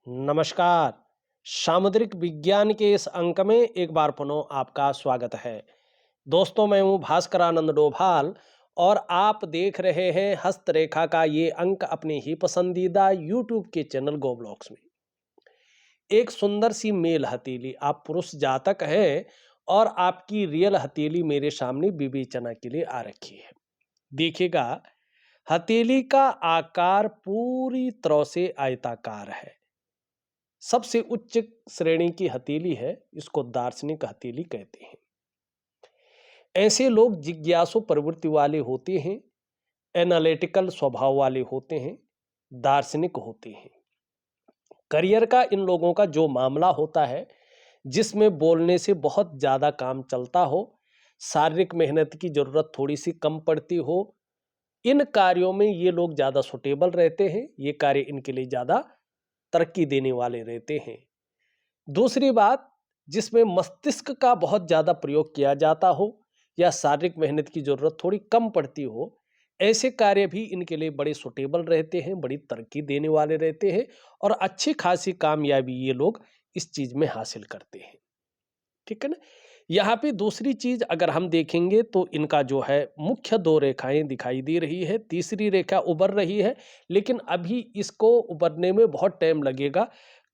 नमस्कार। सामुद्रिक विज्ञान के इस अंक में एक बार पुनः आपका स्वागत है। दोस्तों, मैं हूँ भास्कर आनंद डोभाल और आप देख रहे हैं हस्तरेखा का ये अंक अपने ही पसंदीदा यूट्यूब के चैनल गो ब्लॉग्स में। एक सुंदर सी मेल हथेली, आप पुरुष जातक हैं और आपकी रियल हथेली मेरे सामने विवेचना के लिए आ रखी है। देखिएगा, हथेली का आकार पूरी तरह से आयताकार है। सबसे उच्च श्रेणी की हथेली है, इसको दार्शनिक हथेली कहते हैं। ऐसे लोग जिज्ञासु प्रवृत्ति वाले होते हैं, एनालिटिकल स्वभाव वाले होते हैं, दार्शनिक होते हैं। करियर का इन लोगों का जो मामला होता है, जिसमें बोलने से बहुत ज़्यादा काम चलता हो, शारीरिक मेहनत की ज़रूरत थोड़ी सी कम पड़ती हो, इन कार्यों में ये लोग ज़्यादा सुटेबल रहते हैं। ये कार्य इनके लिए ज़्यादा तरक्की देने वाले रहते हैं। दूसरी बात, जिसमें मस्तिष्क का बहुत ज़्यादा प्रयोग किया जाता हो या शारीरिक मेहनत की ज़रूरत थोड़ी कम पड़ती हो, ऐसे कार्य भी इनके लिए बड़े सुटेबल रहते हैं, बड़ी तरक्की देने वाले रहते हैं और अच्छी खासी कामयाबी ये लोग इस चीज़ में हासिल करते हैं। ठीक है ना? यहाँ पे दूसरी चीज़ अगर हम देखेंगे तो इनका जो है मुख्य 2 रेखाएँ दिखाई दे रही है, तीसरी रेखा उभर रही है, लेकिन अभी इसको उभरने में बहुत टाइम लगेगा।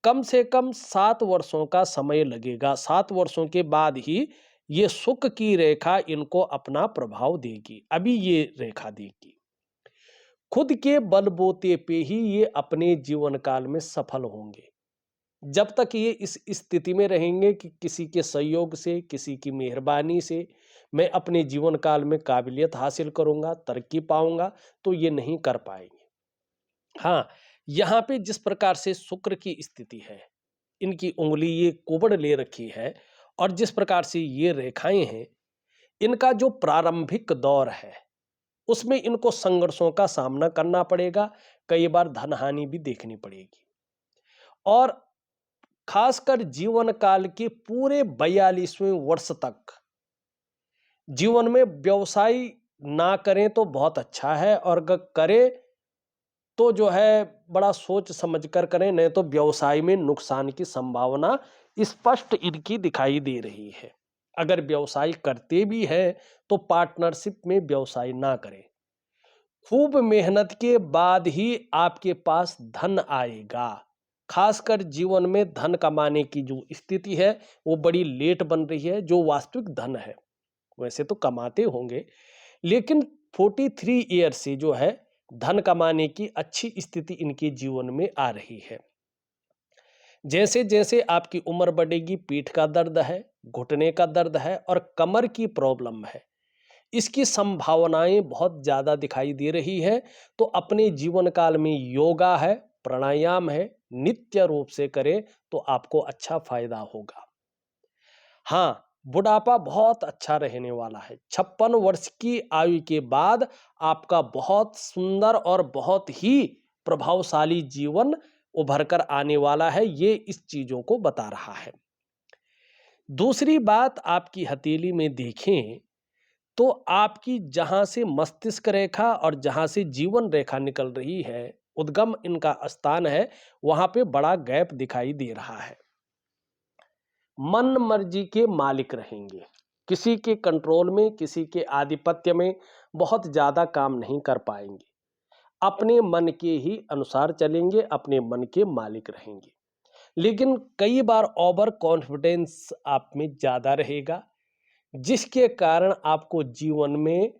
कम से कम 7 वर्षों का समय लगेगा। 7 वर्षों के बाद ही ये सुख की रेखा इनको अपना प्रभाव देगी। अभी ये रेखा देगी। खुद के बलबूते पे ही ये अपने जीवन काल में सफल होंगे। जब तक ये इस स्थिति में रहेंगे कि किसी के सहयोग से, किसी की मेहरबानी से मैं अपने जीवन काल में काबिलियत हासिल करूँगा, तरक्की पाऊँगा, तो ये नहीं कर पाएँगे। हाँ, यहाँ पे जिस प्रकार से शुक्र की स्थिति है, इनकी उँगली ये कोबड़ ले रखी है और जिस प्रकार से ये रेखाएँ हैं, इनका जो प्रारंभिक दौर है, उसमें इनको संघर्षों का सामना करना पड़ेगा, कई बार धन-हानि भी देखनी पड़ेगी। और खासकर जीवन काल के पूरे 42वें वर्ष तक जीवन में व्यवसाय ना करें तो बहुत अच्छा है और अगर करें तो जो है बड़ा सोच समझ कर करें, नहीं तो व्यवसाय में नुकसान की संभावना स्पष्ट इनकी दिखाई दे रही है। अगर व्यवसाय करते भी हैं तो पार्टनरशिप में व्यवसाय ना करें। खूब मेहनत के बाद ही आपके पास धन आएगा। खासकर जीवन में धन कमाने की जो स्थिति है वो बड़ी लेट बन रही है, जो वास्तविक धन है वैसे तो कमाते होंगे, लेकिन 43 ईयर से जो है धन कमाने की अच्छी स्थिति इनके जीवन में आ रही है। जैसे जैसे आपकी उम्र बढ़ेगी, पीठ का दर्द है, घुटने का दर्द है और कमर की प्रॉब्लम है, इसकी संभावनाएं बहुत ज़्यादा दिखाई दे रही है। तो अपने जीवन काल में योगा है, प्राणायाम है, नित्य रूप से करें तो आपको अच्छा फायदा होगा। हाँ, बुढ़ापा बहुत अच्छा रहने वाला है। 56 वर्ष की आयु के बाद आपका बहुत सुंदर और बहुत ही प्रभावशाली जीवन उभर कर आने वाला है, ये इस चीज़ों को बता रहा है। दूसरी बात, आपकी हथेली में देखें तो आपकी जहाँ से मस्तिष्क रेखा और जहाँ से जीवन रेखा निकल रही है, उद्गम इनका स्थान है, वहाँ पे बड़ा गैप दिखाई दे रहा है। मन मर्जी के मालिक रहेंगे, किसी के कंट्रोल में, किसी के आधिपत्य में बहुत ज़्यादा काम नहीं कर पाएंगे। अपने मन के ही अनुसार चलेंगे, अपने मन के मालिक रहेंगे। लेकिन कई बार ओवर कॉन्फिडेंस आप में ज़्यादा रहेगा, जिसके कारण आपको जीवन में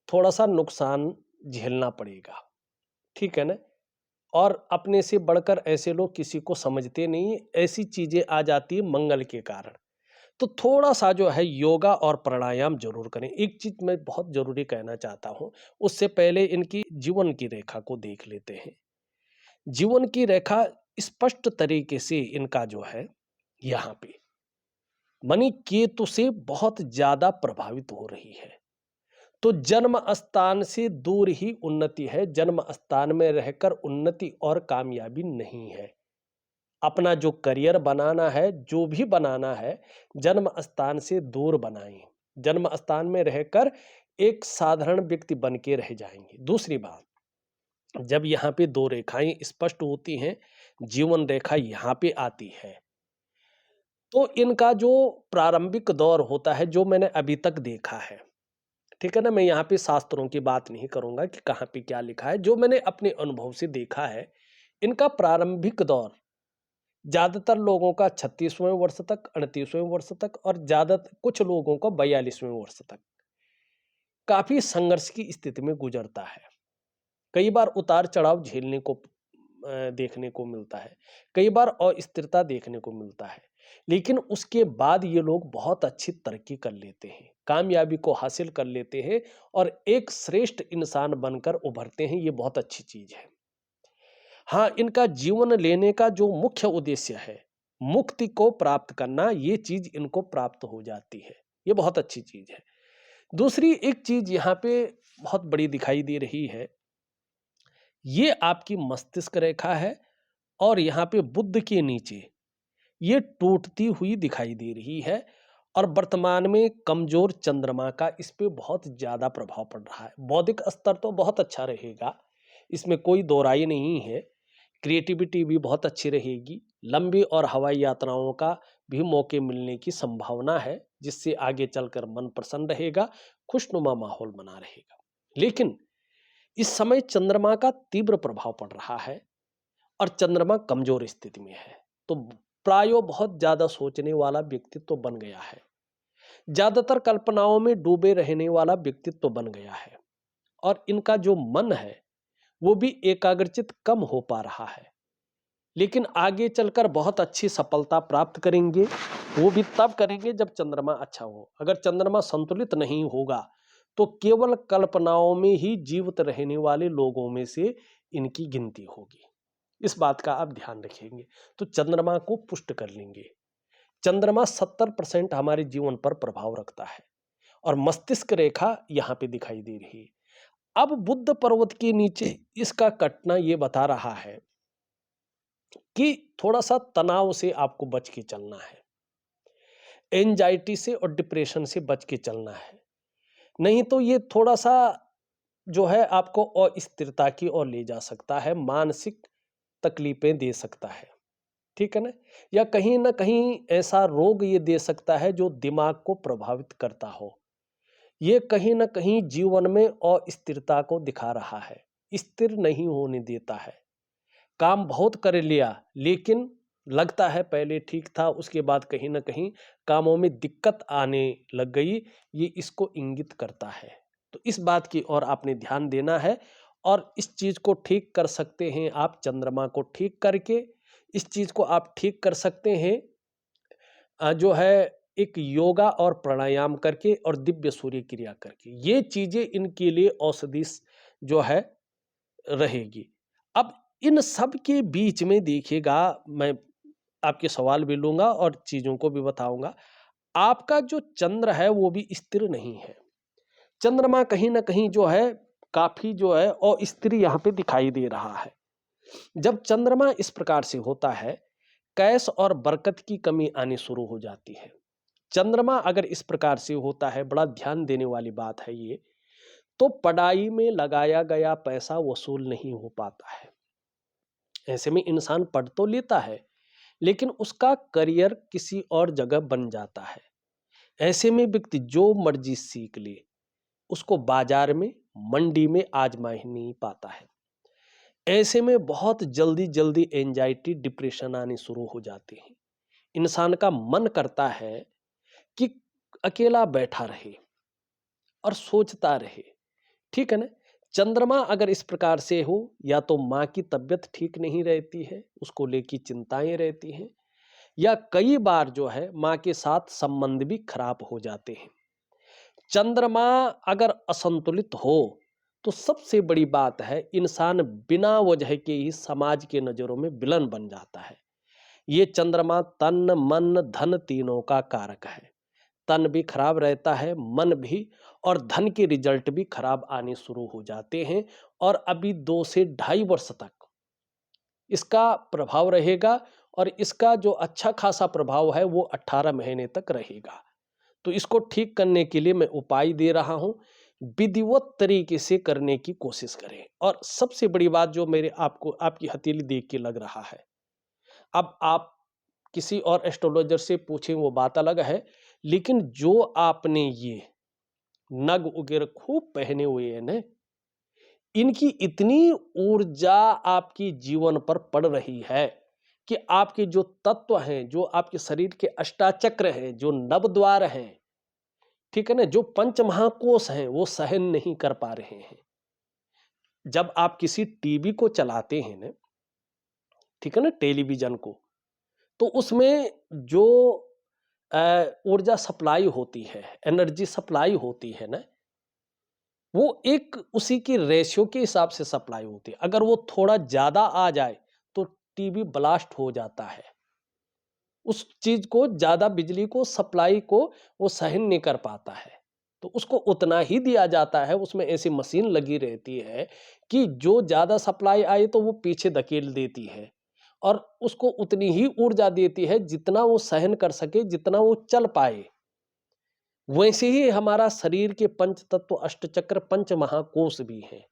थोड़ा-सा नुकसान झेलना पड़ेगा, ठीक है ना? और अपने से बढ़कर ऐसे लोग किसी को समझते नहीं, ऐसी चीज़ें आ जाती हैं मंगल के कारण। तो थोड़ा-सा जो है योगा और प्राणायाम ज़रूर करें। एक चीज़ मैं बहुत ज़रूरी कहना चाहता हूँ, उससे पहले इनकी जीवन की रेखा को देख लेते हैं। जीवन की रेखा स्पष्ट तरीके से इनका जो है यहाँ पे मणि केतु से बहुत ज़्यादा प्रभावित हो रही है। तो जन्म स्थान से दूर ही उन्नति है, जन्म स्थान में रहकर उन्नति और कामयाबी नहीं है। अपना जो करियर बनाना है, जो भी बनाना है, जन्म स्थान से दूर बनाएँ। जन्म स्थान में रहकर एक साधारण व्यक्ति बन के रह जाएँगे। दूसरी बात, जब यहाँ पे दो रेखाएं स्पष्ट होती हैं, जीवन रेखा यहाँ पे आती है, तो इनका जो प्रारंभिक दौर होता है, जो मैंने अभी तक देखा है, ठीक है ना, मैं यहाँ पे शास्त्रों की बात नहीं करूंगा कि कहाँ पे क्या लिखा है, जो मैंने अपने अनुभव से देखा है, इनका प्रारंभिक दौर ज्यादातर लोगों का 36वें वर्ष तक, 38वें वर्ष तक, और ज्यादा कुछ लोगों का 42वें वर्ष तक काफी संघर्ष की स्थिति में गुजरता है। कई बार उतार चढ़ाव झेलने को देखने को मिलता है, कई बार अस्थिरता देखने को मिलता है, लेकिन उसके बाद ये लोग बहुत अच्छी तरक्की कर लेते हैं, कामयाबी को हासिल कर लेते हैं और एक श्रेष्ठ इंसान बनकर उभरते हैं। ये बहुत अच्छी चीज है। हाँ, इनका जीवन लेने का जो मुख्य उद्देश्य है, मुक्ति को प्राप्त करना, ये चीज इनको प्राप्त हो जाती है। ये बहुत अच्छी चीज है। दूसरी एक चीज यहाँ पे बहुत बड़ी दिखाई दे रही है, ये आपकी मस्तिष्क रेखा है और यहाँ पे बुध के नीचे ये टूटती हुई दिखाई दे रही है, और वर्तमान में कमजोर चंद्रमा का इस पे बहुत ज्यादा प्रभाव पड़ रहा है। बौद्धिक स्तर तो बहुत अच्छा रहेगा, इसमें कोई दो राय नहीं है। क्रिएटिविटी भी बहुत अच्छी रहेगी, लंबी और हवाई यात्राओं का भी मौके मिलने की संभावना है, जिससे आगे चलकर मन प्रसन्न रहेगा, खुशनुमा माहौल बना रहेगा। लेकिन इस समय चंद्रमा का तीव्र प्रभाव पड़ रहा है और चंद्रमा कमजोर स्थिति में है, तो प्रायो बहुत ज्यादा सोचने वाला व्यक्तित्व बन गया है, ज्यादातर कल्पनाओं में डूबे रहने वाला व्यक्तित्व बन गया है, और इनका जो मन है वो भी एकाग्रचित कम हो पा रहा है। लेकिन आगे चलकर बहुत अच्छी सफलता प्राप्त करेंगे, वो भी तब करेंगे जब चंद्रमा अच्छा हो। अगर चंद्रमा संतुलित नहीं होगा तो केवल कल्पनाओं में ही जीवित रहने वाले लोगों में से इनकी गिनती होगी। इस बात का आप ध्यान रखेंगे तो चंद्रमा को पुष्ट कर लेंगे। चंद्रमा 70% हमारे जीवन पर प्रभाव रखता है और मस्तिष्क रेखा यहाँ पे दिखाई दे रही है। अब बुद्ध पर्वत के नीचे इसका कटना ये बता रहा है कि थोड़ा सा तनाव से आपको बच के चलना है, एंजाइटी से और डिप्रेशन से बच के चलना है, नहीं तो ये थोड़ा सा जो है आपको अस्थिरता की ओर ले जा सकता है, मानसिक तकलीफें दे सकता है, ठीक है ना, या कहीं ना कहीं ऐसा रोग ये दे सकता है जो दिमाग को प्रभावित करता हो। ये कहीं ना कहीं जीवन में अस्थिरता को दिखा रहा है, स्थिर नहीं होने देता है। काम बहुत कर लिया लेकिन लगता है पहले ठीक था, उसके बाद कहीं ना कहीं कामों में दिक्कत आने लग गई, ये इसको इंगित करता है। तो इस बात की ओर आपने ध्यान देना है, और इस चीज को ठीक कर सकते हैं आप चंद्रमा को ठीक करके। इस चीज को आप ठीक कर सकते हैं जो है एक योगा और प्राणायाम करके और दिव्य सूर्य क्रिया करके। ये चीजें इनके लिए औषधि जो है रहेगी। अब इन सब के बीच में देखिएगा, मैं आपके सवाल भी लूंगा और चीजों को भी बताऊंगा। आपका जो चंद्र है वो भी स्थिर नहीं है। चंद्रमा कहीं ना कहीं जो है काफी जो है अस्थिर यहाँ पे दिखाई दे रहा है। जब चंद्रमा इस प्रकार से होता है, कैश और बरकत की कमी आनी शुरू हो जाती है। चंद्रमा अगर इस प्रकार से होता है, बड़ा ध्यान देने वाली बात है ये, तो पढ़ाई में लगाया गया पैसा वसूल नहीं हो पाता है। ऐसे में इंसान पढ़ तो लेता है लेकिन उसका करियर किसी और जगह बन जाता है। ऐसे में व्यक्ति जो मर्जी सीख ले, उसको बाजार में, मंडी में आजमा ही नहीं पाता है। ऐसे में बहुत जल्दी जल्दी एंजाइटी, डिप्रेशन आने शुरू हो जाते हैं। इंसान का मन करता है कि अकेला बैठा रहे और सोचता रहे, ठीक है ना। चंद्रमा अगर इस प्रकार से हो, या तो माँ की तबीयत ठीक नहीं रहती है, उसको लेकर चिंताएं रहती हैं, या कई बार जो है माँ के साथ संबंध भी खराब हो जाते हैं। चंद्रमा अगर असंतुलित हो तो सबसे बड़ी बात है, इंसान बिना वजह के ही समाज के नजरों में विलन बन जाता है। ये चंद्रमा तन मन धन तीनों का कारक है। तन भी खराब रहता है, मन भी, और धन के रिजल्ट भी खराब आने शुरू हो जाते हैं। और अभी 2 से 2.5 वर्ष तक इसका प्रभाव रहेगा, और इसका जो अच्छा खासा प्रभाव है वो 18 महीने तक रहेगा। तो इसको ठीक करने के लिए मैं उपाय दे रहा हूं। विधिवत तरीके से करने की कोशिश करें। और सबसे बड़ी बात जो मेरे आपको आपकी हथेली देख के लग रहा है, अब आप किसी और एस्ट्रोलॉजर से पूछें वो बात अलग है, लेकिन जो आपने ये नग वगैरह खूब पहने हुए हैं ना, इनकी इतनी ऊर्जा आपकी जीवन पर पड़ रही है कि आपके जो तत्व हैं, जो आपके शरीर के अष्टाचक्र हैं, जो नवद्वार हैं, ठीक है ना, जो पंच महाकोश हैं, वो सहन नहीं कर पा रहे हैं। जब आप किसी टीवी को चलाते हैं ना, ठीक है ना, टेलीविजन को, तो उसमें जो ऊर्जा सप्लाई होती है, एनर्जी सप्लाई होती है ना, वो एक उसी की रेशियो के हिसाब से सप्लाई होती है। अगर वो थोड़ा ज्यादा आ जाए तो टीवी ब्लास्ट हो जाता है। उस चीज को, ज्यादा बिजली को, सप्लाई को वो सहन नहीं कर पाता है, तो उसको उतना ही दिया जाता है। उसमें ऐसी मशीन लगी रहती है कि जो ज्यादा सप्लाई आए तो वो पीछे धकेल देती है, और उसको उतनी ही ऊर्जा देती है जितना वो सहन कर सके, जितना वो चल पाए। वैसे ही हमारा शरीर के पंच तत्व, अष्टचक्र, पंच महाकोश भी हैं।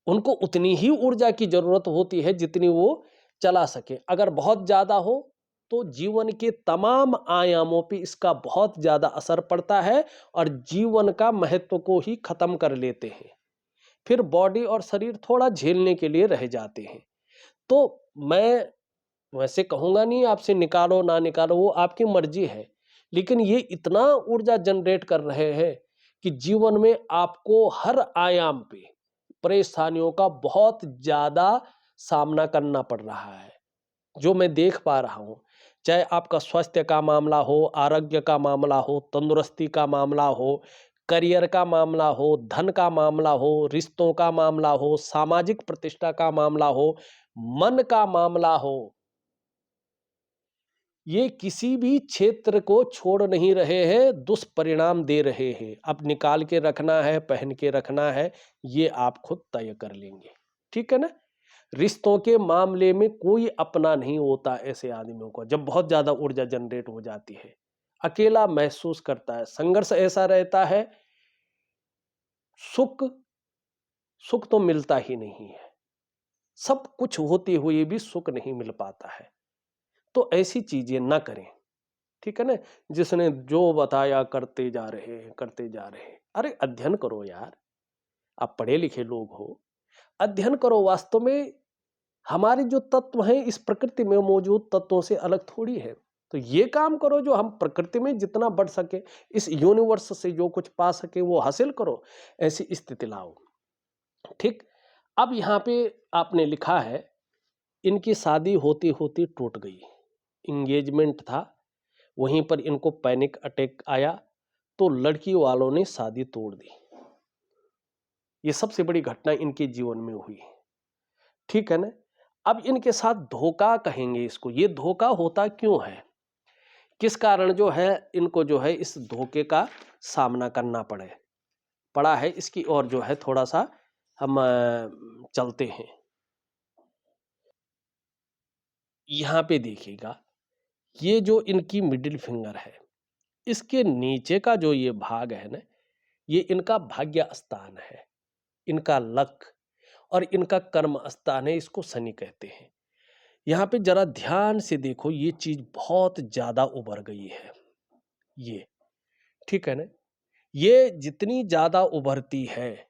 उनको उतनी ही ऊर्जा की जरूरत होती है जितनी वो चला सके। अगर बहुत ज्यादा हो तो जीवन के तमाम आयामों पे इसका बहुत ज्यादा असर पड़ता है, और जीवन का महत्व को ही खत्म कर लेते हैं। फिर बॉडी और शरीर थोड़ा झेलने के लिए रह जाते हैं। तो मैं वैसे कहूंगा नहीं आपसे निकालो ना निकालो, वो आपकी मर्जी है, लेकिन ये इतना ऊर्जा जनरेट कर रहे हैं कि जीवन में आपको हर आयाम पे परेशानियों का बहुत ज्यादा सामना करना पड़ रहा है, जो मैं देख पा रहा हूं। चाहे आपका स्वास्थ्य का मामला हो, आरोग्य का मामला हो, तंदुरुस्ती का मामला हो, करियर का मामला हो, धन का मामला हो, रिश्तों का मामला हो, सामाजिक प्रतिष्ठा का मामला हो, मन का मामला हो, ये किसी भी क्षेत्र को छोड़ नहीं रहे हैं, दुष्परिणाम दे रहे हैं। अब निकाल के रखना है, पहन के रखना है, ये आप खुद तय कर लेंगे। ठीक है ना? रिश्तों के मामले में कोई अपना नहीं होता ऐसे आदमियों को, जब बहुत ज्यादा ऊर्जा जनरेट हो जाती है। अकेला महसूस करता है, संघर्ष ऐसा रहता है, सुख सुख तो मिलता ही नहीं है। सब कुछ होते हुए भी सुख नहीं मिल पाता है। तो ऐसी चीजें ना करें। ठीक है ना? जिसने जो बताया करते जा रहे हैं, करते जा रहे हैं। अरे अध्ययन करो यार, आप पढ़े लिखे लोग हो, अध्ययन करो। वास्तव में हमारे जो तत्व हैं इस प्रकृति में मौजूद तत्वों से अलग थोड़ी है। तो ये काम करो जो हम प्रकृति में जितना बढ़ सके, इस यूनिवर्स से जो कुछ पा सके वो हासिल करो, ऐसी स्थिति लाओ। ठीक। अब यहाँ पे आपने लिखा है, इनकी शादी होती होती टूट गई। इंगेजमेंट था, वहीं पर इनको पैनिक अटैक आया, तो लड़की वालों ने शादी तोड़ दी। ये सबसे बड़ी घटना इनके जीवन में हुई। ठीक है ना? अब इनके साथ धोखा कहेंगे इसको। ये धोखा होता क्यों है, किस कारण जो है इनको जो है इस धोखे का सामना करना पड़ा है, इसकी ओर जो है थोड़ा सा हम चलते हैं। यहाँ पे देखिएगा, ये जो इनकी मिडिल फिंगर है, इसके नीचे का जो ये भाग है ना, ये इनका भाग्य स्थान है, इनका लक और इनका कर्म स्थान है। इसको शनि कहते हैं। यहाँ पे जरा ध्यान से देखो, ये चीज बहुत ज्यादा उभर गई है ये। ठीक है ना? ये जितनी ज्यादा उभरती है,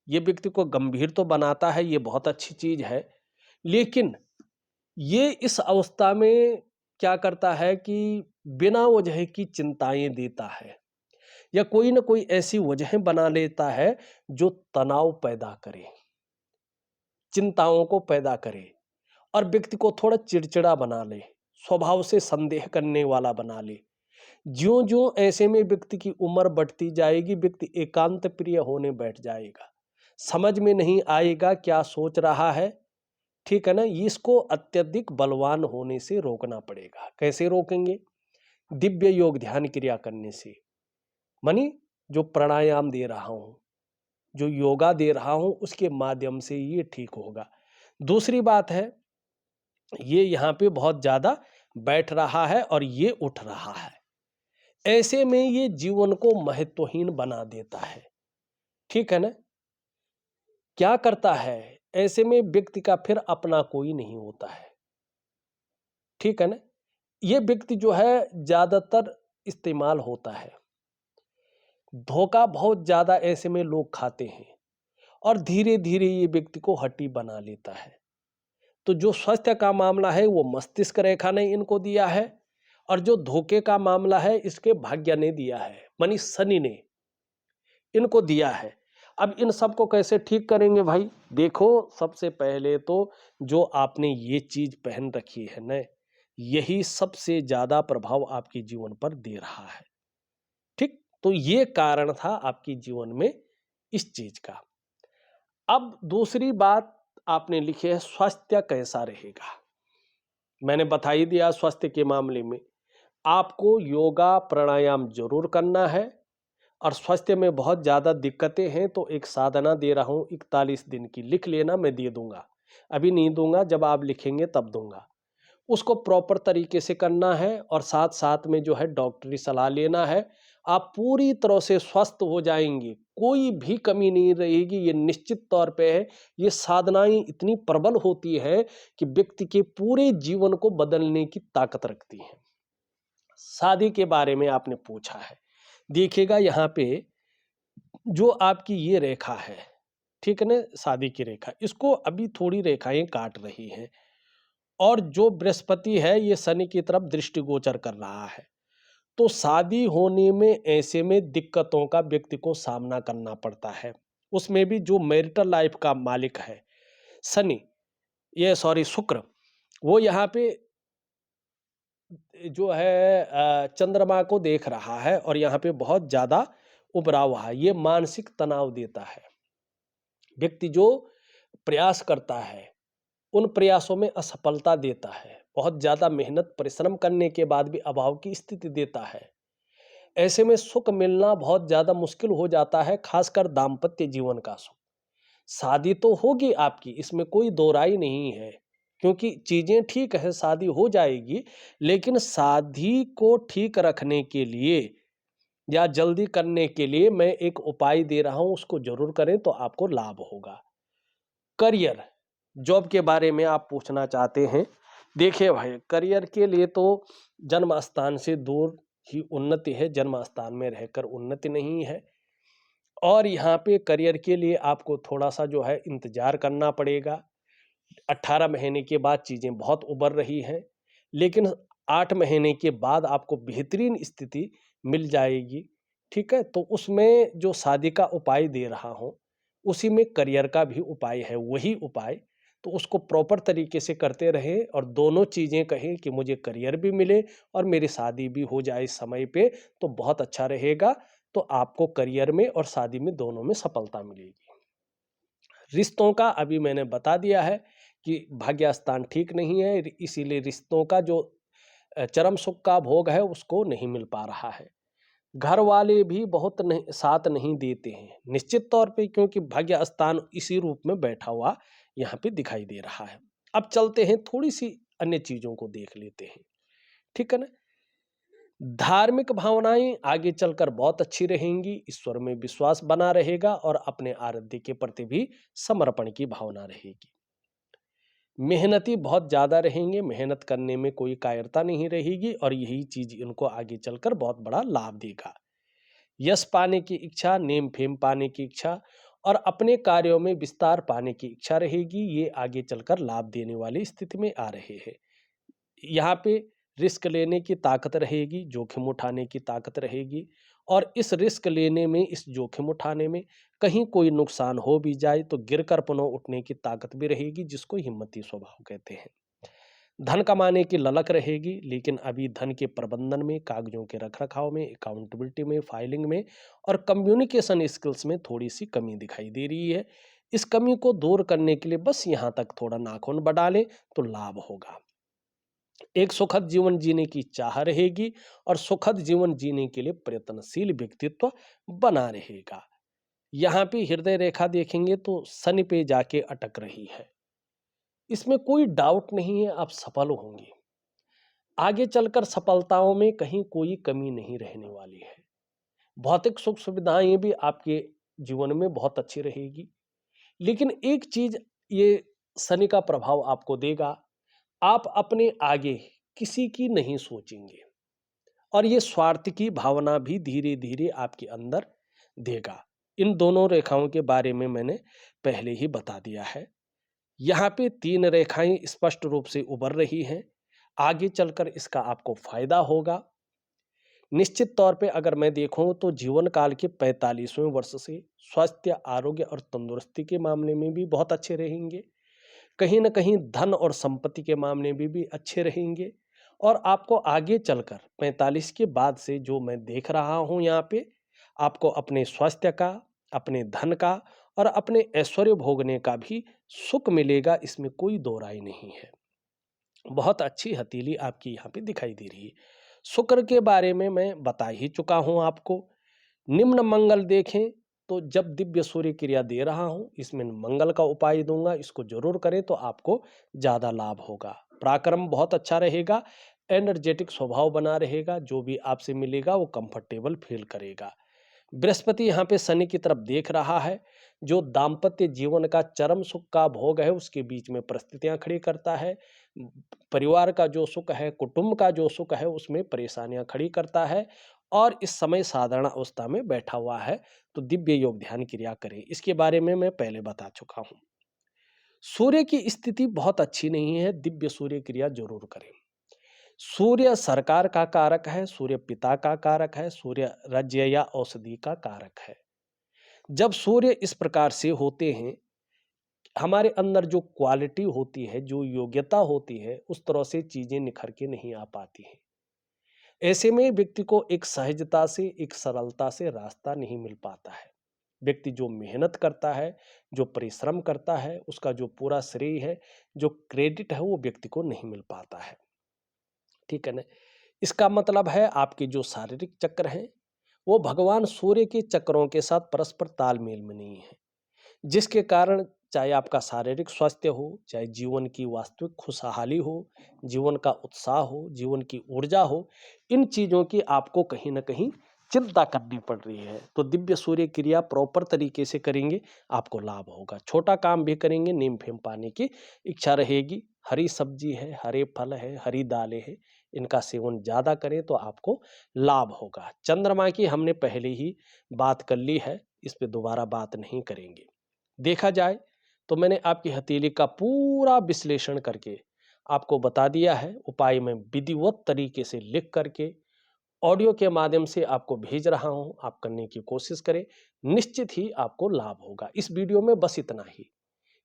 ये व्यक्ति को गंभीर तो बनाता है, ये बहुत अच्छी चीज है, लेकिन ये इस अवस्था में क्या करता है कि बिना वजह की चिंताएं देता है, या कोई ना कोई ऐसी वजह बना लेता है जो तनाव पैदा करे, चिंताओं को पैदा करे, और व्यक्ति को थोड़ा चिड़चिड़ा बना ले, स्वभाव से संदेह करने वाला बना ले। ज्यों ज्यों ऐसे में व्यक्ति की उम्र बढ़ती जाएगी, व्यक्ति एकांत प्रिय होने बैठ जाएगा, समझ में नहीं आएगा क्या सोच रहा है। ठीक है ना? इसको अत्यधिक बलवान होने से रोकना पड़ेगा। कैसे रोकेंगे? दिव्य योग ध्यान क्रिया करने से। मानी जो प्राणायाम दे रहा हूं, जो योगा दे रहा हूं, उसके माध्यम से ये ठीक होगा। दूसरी बात है, ये यहाँ पे बहुत ज्यादा बैठ रहा है और ये उठ रहा है, ऐसे में ये जीवन को महत्वहीन बना देता है। ठीक है ना? क्या करता है? ऐसे में व्यक्ति का फिर अपना कोई नहीं होता है। ठीक है ना? ये व्यक्ति जो है ज़्यादातर इस्तेमाल होता है। धोखा बहुत ज़्यादा ऐसे में लोग खाते हैं और धीरे-धीरे ये व्यक्ति को हड्डी बना लेता है। तो जो स्वास्थ्य का मामला है वो मस्तिष्क रेखा ने इनको दिया है और जो धोखे का मामला है इसके भाग्य ने दिया है, मानी शनि ने इनको दिया है। अब इन सबको कैसे ठीक करेंगे भाई? देखो, सबसे पहले तो जो आपने ये चीज पहन रखी है ना, यही सबसे ज्यादा प्रभाव आपके जीवन पर दे रहा है। ठीक, तो ये कारण था आपके जीवन में इस चीज का। अब दूसरी बात आपने लिखी है, स्वास्थ्य कैसा रहेगा। मैंने बता ही दिया, स्वास्थ्य के मामले में आपको योगा प्राणायाम जरूर करना है और स्वास्थ्य में बहुत ज़्यादा दिक्कतें हैं तो एक साधना दे रहा हूँ 41 दिन की, लिख लेना, मैं दे दूंगा। अभी नहीं दूंगा, जब आप लिखेंगे तब दूंगा। उसको प्रॉपर तरीके से करना है और साथ साथ में जो है डॉक्टरी सलाह लेना है। आप पूरी तरह से स्वस्थ हो जाएंगे, कोई भी कमी नहीं रहेगी, ये निश्चित तौर पे है। ये साधनाएं इतनी प्रबल होती है कि व्यक्ति के पूरे जीवन को बदलने की ताकत रखती हैं। शादी के बारे में आपने पूछा है, देखिएगा यहाँ पे जो आपकी ये रेखा है, ठीक है ना, शादी की रेखा, इसको अभी थोड़ी रेखाएं काट रही हैं और जो बृहस्पति है ये शनि की तरफ दृष्टिगोचर कर रहा है। तो शादी होने में ऐसे में दिक्कतों का व्यक्ति को सामना करना पड़ता है। उसमें भी जो मैरिटल लाइफ का मालिक है शनि, ये सॉरी शुक्र, वो यहाँ पे जो है चंद्रमा को देख रहा है और यहाँ पे बहुत ज्यादा उभरा हुआ है। ये मानसिक तनाव देता है। व्यक्ति जो प्रयास करता है उन प्रयासों में असफलता देता है, बहुत ज्यादा मेहनत परिश्रम करने के बाद भी अभाव की स्थिति देता है। ऐसे में सुख मिलना बहुत ज्यादा मुश्किल हो जाता है, खासकर दाम्पत्य जीवन का सुख। शादी तो होगी आपकी, इसमें कोई दो राय नहीं है, क्योंकि चीजें ठीक है, शादी हो जाएगी। लेकिन शादी को ठीक रखने के लिए या जल्दी करने के लिए मैं एक उपाय दे रहा हूं, उसको जरूर करें तो आपको लाभ होगा। करियर, जॉब के बारे में आप पूछना चाहते हैं। देखिए भाई, करियर के लिए तो जन्म स्थान से दूर ही उन्नति है, जन्म स्थान में रहकर उन्नति नहीं है। और यहाँ पे करियर के लिए आपको थोड़ा सा जो है इंतजार करना पड़ेगा। 18 महीने के बाद चीजें बहुत उबर रही हैं, लेकिन 8 महीने के बाद आपको बेहतरीन स्थिति मिल जाएगी। ठीक है, तो उसमें जो शादी का उपाय दे रहा हूं उसी में करियर का भी उपाय है, वही उपाय। तो उसको प्रॉपर तरीके से करते रहें और दोनों चीजें कहें कि मुझे करियर भी मिले और मेरी शादी भी हो जाए समय पे, तो बहुत अच्छा रहेगा। तो आपको करियर में और शादी में दोनों में सफलता मिलेगी। रिश्तों का अभी मैंने बता दिया है कि भाग्य स्थान ठीक नहीं है, इसीलिए रिश्तों का जो चरम सुख का भोग है उसको नहीं मिल पा रहा है। घर वाले भी बहुत नहीं, साथ नहीं देते हैं निश्चित तौर पे, क्योंकि भाग्य स्थान इसी रूप में बैठा हुआ यहाँ पे दिखाई दे रहा है। अब चलते हैं, थोड़ी सी अन्य चीजों को देख लेते हैं। ठीक है ना? धार्मिक भावनाएं आगे चलकर बहुत अच्छी रहेंगी, ईश्वर में विश्वास बना रहेगा और अपने आराध्य के प्रति भी समर्पण की भावना रहेगी। मेहनती बहुत ज्यादा रहेंगे, मेहनत करने में कोई कायरता नहीं रहेगी और यही चीज इनको आगे चलकर बहुत बड़ा लाभ देगा। यश पाने की इच्छा, नेम फेम पाने की इच्छा और अपने कार्यों में विस्तार पाने की इच्छा रहेगी, ये आगे चलकर लाभ देने वाली स्थिति में आ रहे हैं। यहाँ पे रिस्क लेने की ताकत रहेगी, जोखिम उठाने की ताकत रहेगी और इस रिस्क लेने में, इस जोखिम उठाने में कहीं कोई नुकसान हो भी जाए तो गिरकर पुनः उठने की ताकत भी रहेगी, जिसको हिम्मती स्वभाव कहते हैं। धन कमाने की ललक रहेगी, लेकिन अभी धन के प्रबंधन में, कागजों के रखरखाव में, अकाउंटेबिलिटी में, फाइलिंग में और कम्युनिकेशन स्किल्स में थोड़ी सी कमी दिखाई दे रही है। इस कमी को दूर करने के लिए बस यहाँ तक थोड़ा नाखून बढ़ा लें तो लाभ होगा। एक सुखद जीवन जीने की चाह रहेगी और सुखद जीवन जीने के लिए प्रयत्नशील व्यक्तित्व बना रहेगा। यहाँ पे हृदय रेखा देखेंगे तो शनि पे जाके अटक रही है, इसमें कोई डाउट नहीं है, आप सफल होंगे। आगे चलकर सफलताओं में कहीं कोई कमी नहीं रहने वाली है। भौतिक सुख सुविधाएं भी आपके जीवन में बहुत अच्छी रहेगी। लेकिन एक चीज ये शनि का प्रभाव आपको देगा, आप अपने आगे किसी की नहीं सोचेंगे और ये स्वार्थ की भावना भी धीरे धीरे आपके अंदर देगा। इन दोनों रेखाओं के बारे में मैंने पहले ही बता दिया है। यहाँ पे 3 रेखाएं स्पष्ट रूप से उभर रही हैं। आगे चलकर इसका आपको फायदा होगा। निश्चित तौर पे अगर मैं देखूं तो जीवन काल के 45वें वर्ष से स्वास्थ्य, आरोग्य और तंदुरुस्ती के मामले में भी बहुत अच्छे रहेंगे। कहीं न कहीं धन और संपत्ति के मामले में भी अच्छे रहेंगे और आपको आगे चलकर 45 के बाद से जो मैं देख रहा हूँ यहाँ पे, आपको अपने स्वास्थ्य का, अपने धन का और अपने ऐश्वर्य भोगने का भी सुख मिलेगा, इसमें कोई दो राय नहीं है। बहुत अच्छी हथेली आपकी यहाँ पे दिखाई दे रही है। शुक्र के बारे में मैं बता ही चुका हूँ आपको। निम्न मंगल देखें तो जब दिव्य सूर्य क्रिया दे रहा हूँ, इसमें मंगल का उपाय दूंगा, इसको जरूर करें तो आपको ज्यादा लाभ होगा। पराक्रम बहुत अच्छा रहेगा, एनर्जेटिक स्वभाव बना रहेगा, जो भी आपसे मिलेगा वो कंफर्टेबल फील करेगा। बृहस्पति यहाँ पे शनि की तरफ देख रहा है, जो दाम्पत्य जीवन का चरम सुख का भोग है उसके बीच में परिस्थितियां खड़ी करता है। परिवार का जो सुख है, कुटुंब का जो सुख है, उसमें परेशानियां खड़ी करता है और इस समय साधारण अवस्था में बैठा हुआ है। तो दिव्य योग ध्यान क्रिया करें, इसके बारे में मैं पहले बता चुका हूं। सूर्य की स्थिति बहुत अच्छी नहीं है, दिव्य सूर्य क्रिया जरूर करें। सूर्य सरकार का कारक है, सूर्य पिता का कारक है, सूर्य राज्य या औषधि का कारक है। जब सूर्य इस प्रकार से होते हैं, हमारे अंदर जो क्वालिटी होती है, जो योग्यता होती है, उस तरह से चीजें निखर के नहीं आ पाती हैं। ऐसे में व्यक्ति को एक सहजता से, एक सरलता से रास्ता नहीं मिल पाता है। व्यक्ति जो मेहनत करता है, जो परिश्रम करता है, उसका जो पूरा श्रेय है, जो क्रेडिट है, वो व्यक्ति को नहीं मिल पाता है। ठीक है ना? इसका मतलब है आपके जो शारीरिक चक्र हैं, वो भगवान सूर्य के चक्रों के साथ परस्पर तालमेल में नहीं है, जिसके कारण चाहे आपका शारीरिक स्वास्थ्य हो, चाहे जीवन की वास्तविक खुशहाली हो, जीवन का उत्साह हो, जीवन की ऊर्जा हो, इन चीजों की आपको कहीं ना कहीं चिंता करनी पड़ रही है। तो दिव्य सूर्य क्रिया प्रॉपर तरीके से करेंगे, आपको लाभ होगा। छोटा काम भी करेंगे, नीम फेम पाने की इच्छा रहेगी। हरी सब्जी है, हरे फल है, हरी दालें हैं, इनका सेवन ज्यादा करें तो आपको लाभ होगा। चंद्रमा की हमने पहले ही बात कर ली है, इस पे दोबारा बात नहीं करेंगे। देखा जाए तो मैंने आपकी हथेली का पूरा विश्लेषण करके आपको बता दिया है। उपाय मैं विधिवत तरीके से लिख करके ऑडियो के माध्यम से आपको भेज रहा हूं, आप करने की कोशिश करें, निश्चित ही आपको लाभ होगा। इस वीडियो में बस इतना ही।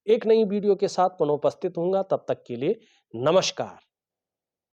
एक नई वीडियो के साथ पुनः उपस्थित होऊंगा, तब तक के लिए नमस्कार।